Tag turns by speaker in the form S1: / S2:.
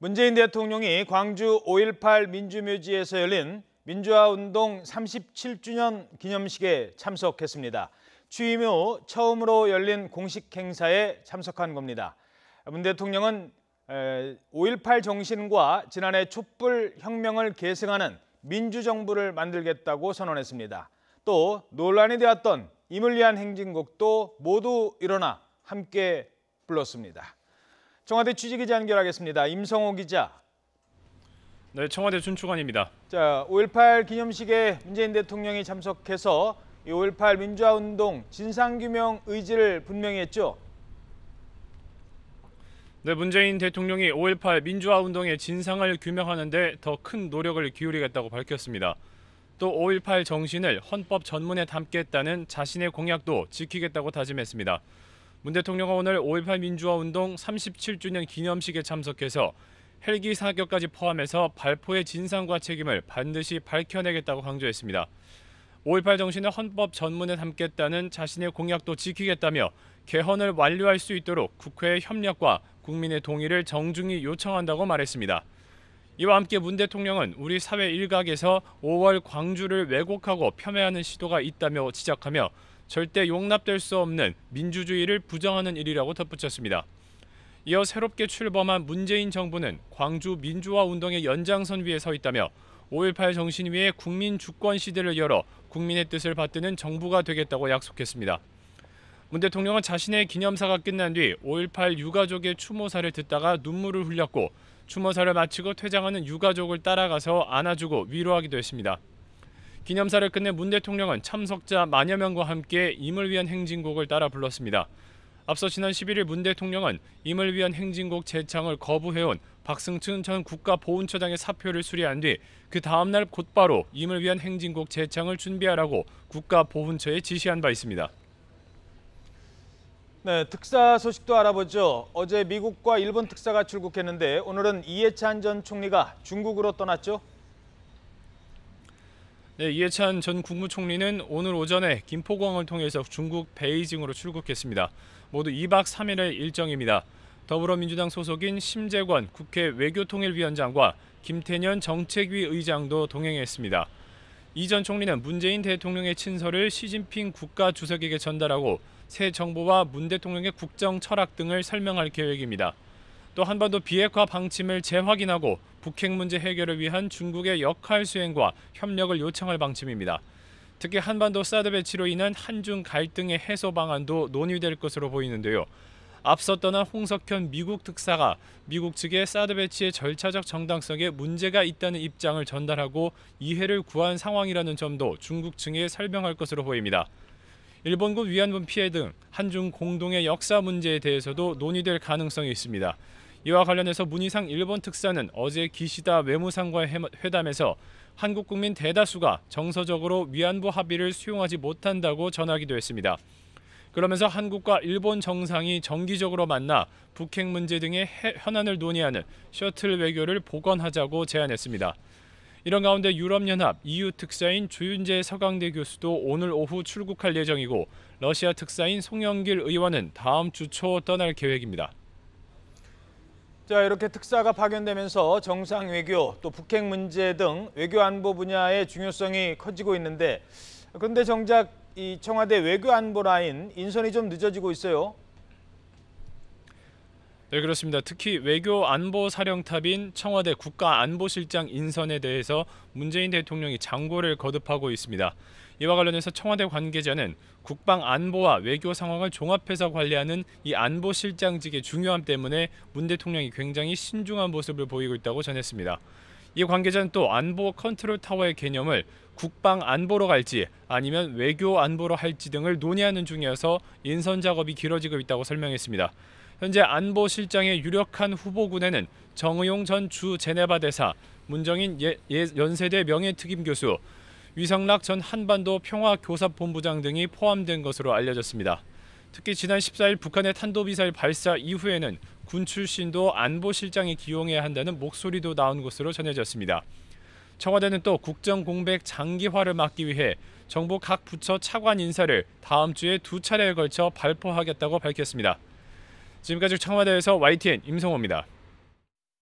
S1: 문재인 대통령이 광주 5.18 민주묘지에서 열린 민주화운동 37주년 기념식에 참석했습니다. 취임 후 처음으로 열린 공식 행사에 참석한 겁니다. 문 대통령은 5.18 정신과 지난해 촛불혁명을 계승하는 민주정부를 만들겠다고 선언했습니다. 또 논란이 되었던 임을 위한 행진곡도 모두 일어나 함께 불렀습니다. 청와대 취재기자 연결하겠습니다. 임성호 기자.
S2: 네, 청와대 준축원입니다.
S1: 자, 5.18 기념식에 문재인 대통령이 참석해서 이 5.18 민주화운동 진상규명 의지를 분명히 했죠.
S2: 네, 문재인 대통령이 5.18 민주화운동의 진상을 규명하는 데 더 큰 노력을 기울이겠다고 밝혔습니다. 또 5.18 정신을 헌법 전문에 담겠다는 자신의 공약도 지키겠다고 다짐했습니다. 문 대통령은 오늘 5.18 민주화운동 37주년 기념식에 참석해서 헬기 사격까지 포함해서 발포의 진상과 책임을 반드시 밝혀내겠다고 강조했습니다. 5.18 정신을 헌법 전문에 담겠다는 자신의 공약도 지키겠다며 개헌을 완료할 수 있도록 국회의 협력과 국민의 동의를 정중히 요청한다고 말했습니다. 이와 함께 문 대통령은 우리 사회 일각에서 5월 광주를 왜곡하고 폄훼하는 시도가 있다며 지적하며 절대 용납될 수 없는 민주주의를 부정하는 일이라고 덧붙였습니다. 이어 새롭게 출범한 문재인 정부는 광주 민주화 운동의 연장선 위에 서 있다며 5.18 정신 위에 국민 주권 시대를 열어 국민의 뜻을 받드는 정부가 되겠다고 약속했습니다. 문 대통령은 자신의 기념사가 끝난 뒤 5.18 유가족의 추모사를 듣다가 눈물을 흘렸고 추모사를 마치고 퇴장하는 유가족을 따라가서 안아주고 위로하기도 했습니다. 기념사를 끝내 문 대통령은 참석자 만여 명과 함께 임을 위한 행진곡을 따라 불렀습니다. 앞서 지난 11일 문 대통령은 임을 위한 행진곡 제창을 거부해온 박승춘 전 국가보훈처장의 사표를 수리한 뒤 그 다음날 곧바로 임을 위한 행진곡 제창을 준비하라고 국가보훈처에 지시한 바 있습니다.
S1: 네, 특사 소식도 알아보죠. 어제 미국과 일본 특사가 출국했는데 오늘은 이해찬 전 총리가 중국으로 떠났죠.
S2: 네, 이해찬 전 국무총리는 오늘 오전에 김포공항을 통해서 중국 베이징으로 출국했습니다. 모두 2박 3일의 일정입니다. 더불어민주당 소속인 심재권 국회 외교통일위원장과 김태년 정책위 의장도 동행했습니다. 이 전 총리는 문재인 대통령의 친서를 시진핑 국가주석에게 전달하고 새 정부와 문 대통령의 국정 철학 등을 설명할 계획입니다. 또 한반도 비핵화 방침을 재확인하고 북핵 문제 해결을 위한 중국의 역할 수행과 협력을 요청할 방침입니다. 특히 한반도 사드 배치로 인한 한중 갈등의 해소 방안도 논의될 것으로 보이는데요. 앞서 떠난 홍석현 미국 특사가 미국 측의 사드 배치의 절차적 정당성에 문제가 있다는 입장을 전달하고 이해를 구한 상황이라는 점도 중국 측에 설명할 것으로 보입니다. 일본군 위안부 피해 등 한중 공동의 역사 문제에 대해서도 논의될 가능성이 있습니다. 이와 관련해서 문희상 일본 특사는 어제 기시다 외무상과의 회담에서 한국 국민 대다수가 정서적으로 위안부 합의를 수용하지 못한다고 전하기도 했습니다. 그러면서 한국과 일본 정상이 정기적으로 만나 북핵 문제 등의 현안을 논의하는 셔틀 외교를 복원하자고 제안했습니다. 이런 가운데 유럽연합 EU 특사인 주윤재 서강대 교수도 오늘 오후 출국할 예정이고 러시아 특사인 송영길 의원은 다음 주 초 떠날 계획입니다.
S1: 자, 이렇게 특사가 파견되면서 정상 외교, 또 북핵 문제 등 외교 안보 분야의 중요성이 커지고 있는데 그런데 정작 이 청와대 외교 안보 라인 인선이 좀 늦어지고 있어요.
S2: 네, 그렇습니다. 특히 외교 안보 사령탑인 청와대 국가안보실장 인선에 대해서 문재인 대통령이 장고를 거듭하고 있습니다. 이와 관련해서 청와대 관계자는 국방 안보와 외교 상황을 종합해서 관리하는 이 안보실장직의 중요함 때문에 문 대통령이 굉장히 신중한 모습을 보이고 있다고 전했습니다. 이 관계자는 또 안보 컨트롤 타워의 개념을 국방 안보로 갈지 아니면 외교 안보로 할지 등을 논의하는 중이어서 인선 작업이 길어지고 있다고 설명했습니다. 현재 안보실장의 유력한 후보군에는 정의용 전 주 제네바 대사, 문정인 연세대 명예특임 교수, 위성락 전 한반도 평화교섭본부장 등이 포함된 것으로 알려졌습니다. 특히 지난 14일 북한의 탄도미사일 발사 이후에는 군 출신도 안보실장에 기용해야 한다는 목소리도 나온 것으로 전해졌습니다. 청와대는 또 국정공백 장기화를 막기 위해 정부 각 부처 차관 인사를 다음 주에 2차례에 걸쳐 발표하겠다고 밝혔습니다. 지금까지 청와대에서 YTN 임성호입니다.